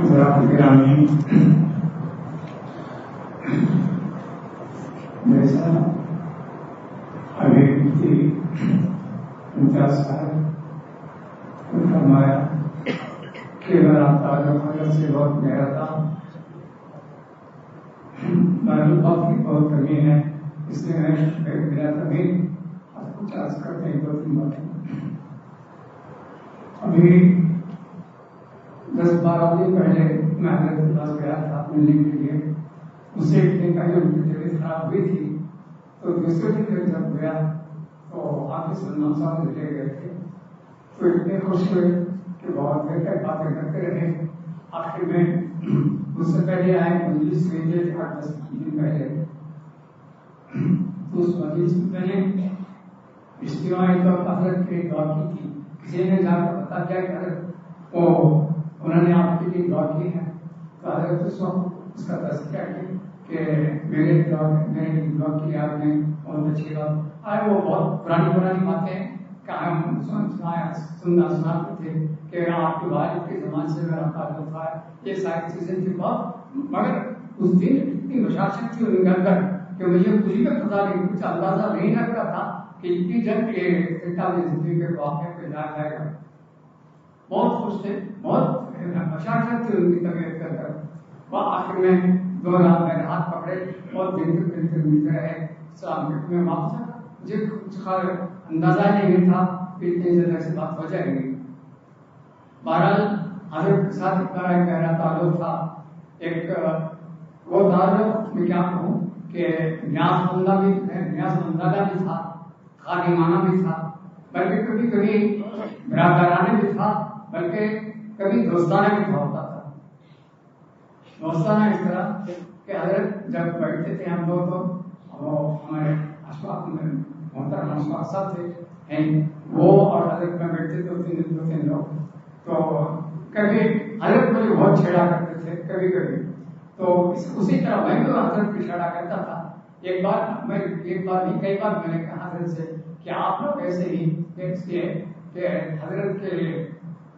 ग्रामीण जैसा अभी 50 साल फरमाया केवल आपका से बहुत गहरा था। मालूमात की बहुत कमी है, इसलिए मेरा तभी आपको चार्ज करते हैं 2-3 बातें। अभी 10-12 दिन पहले मैं हजरत के पास गया था मिलने के लिए। उससे इतने पहले उनकी तबीयत खराब हुई थी, तो दूसरे दिन जब गया तो आपके सलमान साहब ले गए थे, तो इतने खुश हुए कि बहुत देर तक बातें करते रहे। आखिर में उससे पहले आए मजलिस हुई थी 8-10 दिन पहले, तो उस मजलिस में मैंने इज्तिमाई तौर पर हजरत की दुआ की थी। किसी ने जाकर बता दिया कि वो उन्होंने आपके लिए दुआ की है, तो हजरत उस वक्त उसका तज़किया की कि मेरे लिए दुआ की आपने बहुत अच्छी बात आए। वो बहुत पुरानी बातें सुनाते थे कि आपके वालिद के ज़माने से मेरा ताल्लुक था, ये सारी चीज़ें थी बहुत। मगर उस दिन इतनी मशाशत थी उनके अंदर कि मुझे खुशी में पता नहीं, कुछ अंदाजा नहीं लगता था कि इतनी जल्द ये जिंदगी के वाक़े पे जाएगा। बहुत खुश थे, बहुत मशाशत थी उनकी तबीयत के अंदर। वह आखिर में 2 रात मेरे हाथ पकड़े और मिलते रहे। में वापस मुझे कुछ अंदाजा नहीं था कि इतनी जल्द ऐसी बात हो जाएगी। बहरहाल हजरत के साथ इतना एक गहरा ताल्लुक था। एक वो ताल्लुक में क्या कहूँ कि न्याज़मंदा भी था, खादिमाना भी था, बल्कि कभी कभी बरादराना भी था, बल्कि कभी दोस्ताना भी होता था। दोस्ताना इस तरह कि हजरत जब बैठते थे हम लोग, तो वो हमारे आसपास में मोहतरम आसपास साहब थे हैं, वो और हजरत में बैठते थे 2-3 लोग। तो कभी हजरत मुझे बहुत छेड़ा करते थे, कभी कभी तो उसी तरह मैं भी हजरत को छेड़ा करता था। एक बार नहीं कई बार मैंने कहा हजरत से कि आप लोग ऐसे ही कि हजरत के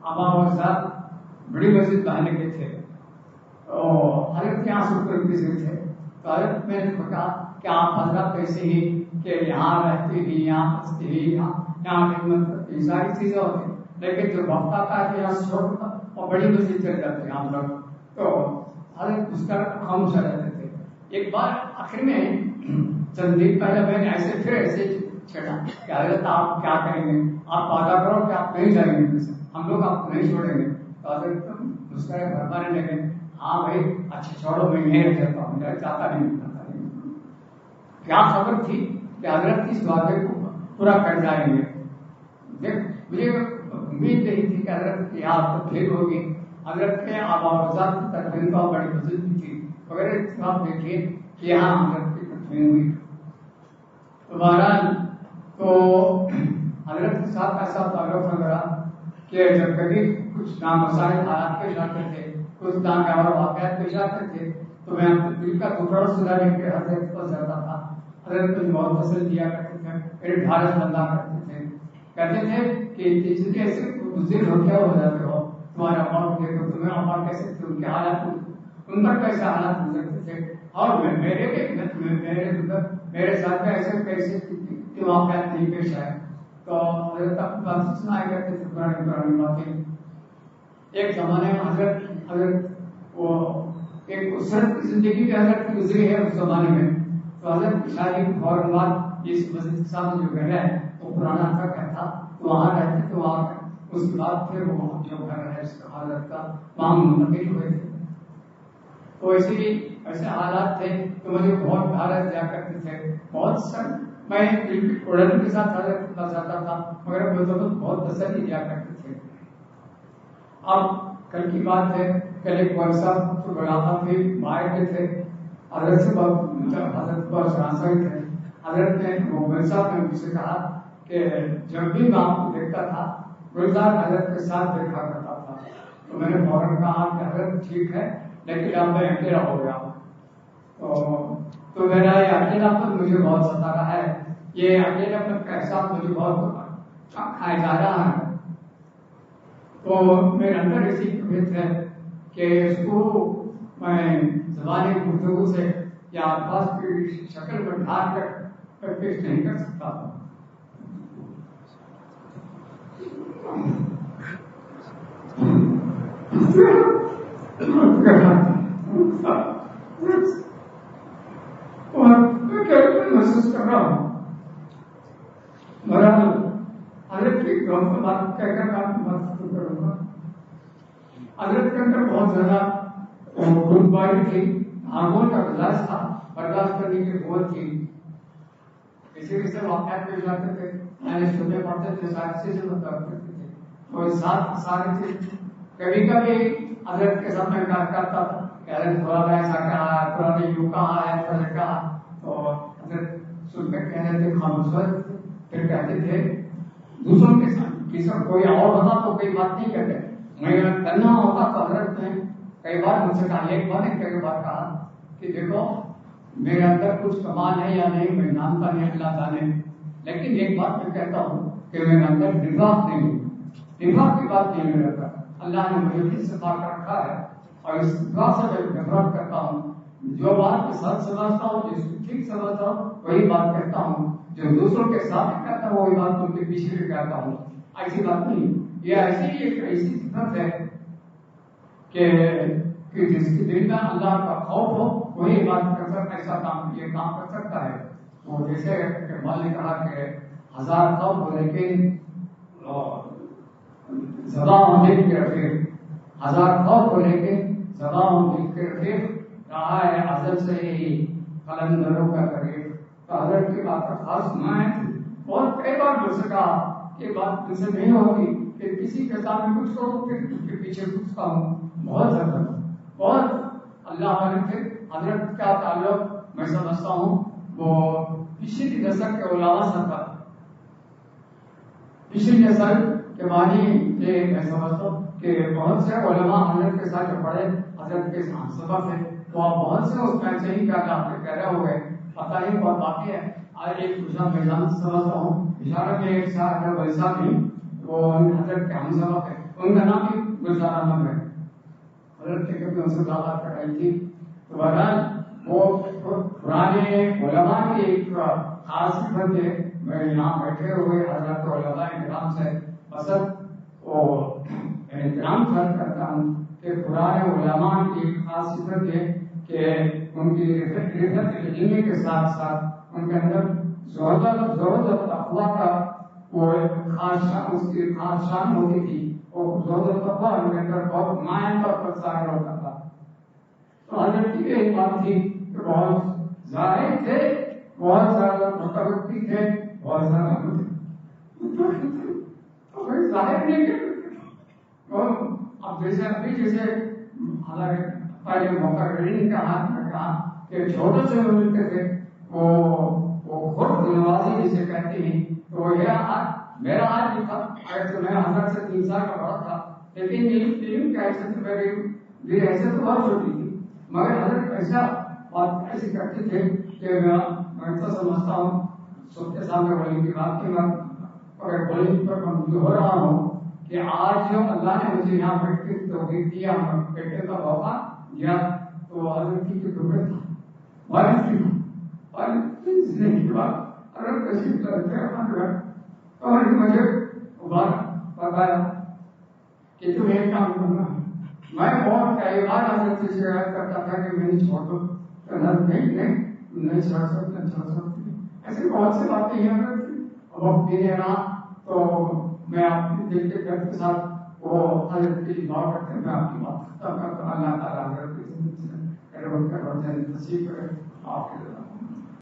आबा और साथ बड़ी मस्जिद बनाने के थे, हजरत के यहाँ सुपर थे, तो हजरत मैंने कहा कि आप हजरत ऐसे ही कि यहाँ रहते ही, यहाँ बसते ही, यहाँ खिदमत करते, सारी चीजें होती, लेकिन जो वक्त आता है यहाँ छोड़ और बड़ी मस्जिद चल जाते हैं हम लोग, तो हजरत उसका खामोश रहते थे। एक बार आखिर में चंद दिन पहले मैंने ऐसे छेड़ा कि हजरत आप क्या करेंगे, आप वादा करो कि आप नहीं जाएंगे, हम लोग आपको नहीं छोड़ेंगे। तो हजरत उसका भरमाने लगे, हाँ भाई अच्छा छोड़ो, मैं यहीं रह जाता हूँ, चाहता नहीं। क्या खबर थी कि हजरत इस वादे को पूरा कर जाएंगे। मुझे उम्मीद नहीं थी कि हजरत की यहाँ तो फिर होगी। हजरत के आबाजात की तकरीन तो बड़ी पसंद भी थी, मगर आप देखिए कि यहाँ हजरत की तकरीन हुई। तो बहरहाल तो हजरत के साथ ऐसा ताल्लुक रहा कि जब कभी कुछ नामसाइल हालात पेश आते थे, कुछ नागवार वाक़यात पेश आते थे, तो मैं अपने दिल का टुकड़ा सुधारने के हजरत के पास जाता था। हजरत मुझे बहुत पसंद किया करते थे, मेरे ढारस बंदा करते थे, कहते थे कि जिंदगी ऐसे बुजुर्ग हो क्या हो जाते हो, तुम्हारे अम्मा को देखो, तुम्हें अम्मा कैसे थे, उनके हालात उन पर कैसे हालात गुजरते थे, और मेरे साथ में ऐसे कैसे वाक़यात नहीं पेश आए। तो हजरत अपनी बात सुनाया करते थे, पुरानी बातें। एक जमाने में हजरत वो एक उसरत की जिंदगी भी हजरत की गुजरी है उस जमाने में। तो हजरत की शादी फौरन बाद इस मस्जिद के सामने जो घर है वो पुराना सा घर था, तो वहाँ रहते थे। वहाँ उसके बाद फिर वो जो घर है हजरत का वहाँ मुंतकिल हुए थे। तो ऐसे हालात थे तो मुझे बहुत भारत दिया करते थे, बहुत सर मैं उड़न के साथ हजरत के पास जाता था, मगर वो तो बहुत तसल्ली दिया करते थे। अब कल की बात है, कल एक वर्षा तो बड़ापा थे, माए के थे, हजरत से हजरत पर थे। हजरत ने वो वर्षा ने मुझसे कहा कि जब भी मैं आपको देखता था गुलजार हजरत के साथ देखा करता था। तो मैंने फौरन कहा कि हजरत ठीक है, लेकिन अब मैं अकेला हो गया। तो मेरा ये अकेलापन मुझे बहुत सता रहा है, ये अकेलापन का एहसास मुझे बहुत खाया जा रहा है। तो मेरे अंदर ऐसी तबीयत है کہ اس کو میں زبان گفتگو سے یا الفاظ کی شکل پر ڈھال کر پیش نہیں کر سکتا ہوں. اور محسوس کر رہا ہوں حضرت کی بات کہہ کر بات کروں گا. حضرت کے اندر بہت زیادہ خودباری تھی، آگوں کا مزاج تھا، برداشت کرنے کی قوت تھی. اسی وجہ سے واقعات پیش آتے تھے، سننے پڑتے تھے، ساری چیزیں بتا کرتے تھے. اور ساتھ سارے چیز کبھی کبھی حضرت کے ساتھ میں کہا کرتا تھا کہ حضرت قرآن ایسا کہا، قرآن یوں کہا ہے، ایسا کہا. تو حضرت سن کر کہہ رہے تھے خاموش، پھر کہتے تھے دوسروں کے ساتھ کسی کوئی اور ہوتا تو کوئی بات نہیں کہتے، میں کرنا ہوتا تو حضرت نے کئی بار مجھ سے کہا، ایک بار نہیں کئی بار کہا کہ دیکھو میرے اندر کچھ کمال ہے یا نہیں میں جانتا نہیں، اللہ جانے، لیکن ایک بات میں کہتا ہوں کہ میرے اندر نفاق نہیں، نفاق کی بات نہیں میرے اندر. اللہ نے مجھے بھی صفا کر رکھا ہے اور اس نفاق سے میں نفرت کرتا ہوں. جو بات میں سچ سمجھتا ہوں، جس کو ٹھیک سمجھتا ہوں وہی بات کہتا ہوں، جو دوسروں کے ساتھ کہتا ہوں وہی بات ان کے پیچھے بھی کہتا ہوں. ایسی بات نہیں، یہ ایسی صفت ہے کہ جس کے دل میں اللہ کا خوف ہو وہی بات کر سکتا، ایسا کام یہ کام کر سکتا ہے. وہ جیسے اقبال نے کہا کہ 1000 خوف ہو لیکن زبان لکھ کے رکھے، 1000 خوف ہو لیکن زبان لکھ کے رکھے، کہا ہے ازل سے ہی قلندروں کا کرے. تو حضرت کی بات کا خاص معنی ہے. اور کئی بار مجھ سے کہا کہ بات مجھ سے نہیں ہوگی کہ کسی کے سامنے کچھ کروں پھر اس کے پیچھے کچھ کہوں. بہت زیادہ بہت اللہ والے تھے. حضرت کا تعلق میں سمجھتا ہوں وہ پچھلی نسل کے علماء سے تھا. پچھلی نسل کے معنی یہ میں سمجھتا ہوں کہ بہت سے علماء حضرت کے ساتھ جو پڑھے حضرت کے سبب ہے تو آپ بہت سے اس میں صحیح کہا آپ نے کہہ رہے ہوئے پتہ نہیں بہت باقی ہے. آج ایک دوسرا میدان سمجھتا ہوں اشارہ کے ایک صاحب ولی صاحب بھی وہ حضرت کے ہم سبب ہے، ان کا نام بھی گلزار احمد ہے. حضرت کے کبھی ان سے ملاقات کرائی تھی. تو بہرحال وہ پرانے علماء کی ایک خاص صفت ہے. میں یہاں بیٹھے ہوئے حضرت علماء کرام سے اصل احترام کرتا ہوں کہ پرانے علماء کی ایک خاص صفت ہے کہ ان کی رفت علمی کے ساتھ ساتھ ان کے اندر ضرورت تقویٰ کا وہ خاص شان، اس کی خاص شان ہوتی تھی. اور ضرورت تقویٰ ان کے اندر بہت مائن طور پر ظاہر ہوتا تھا. تو حضرت کی ایک بات تھی کہ بہت ظاہر تھے، بہت زیادہ متوقع تھے، بہت زیادہ ظاہر نہیں کرتے. اب جیسے ابھی جیسے ہمارے پہلے موقع ریڈنگ کا ہاتھ میں کہا کہ چھوٹے سے ملتے تھے وہ خود نوازی جسے کہتے ہیں. تو میرا ہاتھ بھی تھا، تو میں حضرت سے 3 سال کا بڑا تھا، لیکن علم کی حیثیت میری حیثیت بہت چھوٹی تھی. مگر حضرت ایسا بات ایسی کرتے تھے کہ میں تو سمجھتا ہوں سب کے سامنے ولی کی بات کی بات اگر ولی پر مجبور ہو رہا ہوں کہ آج جو اللہ نے مجھے یہاں بیٹھ کے توفیق دیا، بیٹھنے کا موقع دیا، تو حضرت کی ضرورت تھا والد کی زندگی کی بات اگر تشریف کرتے اور مجھے بتایا کہ تم ایک کام کرنا. میں بہت کئی بار حضرت سے شکایت کرتا تھا کہ میں چھوڑ دو، نہیں چھوڑ سکتے. ایسی بہت سی باتیں ہیں حضرت کی. وقت بھی نہیں رہا تو میں آپ کے دل کے درد کے ساتھ وہ حضرت کی دعا کرتے ہیں. میں آپ کی بات کرتا ہوں. اللہ تعالیٰ حضرت کی زندگی سے نصیب کرے. آپ کے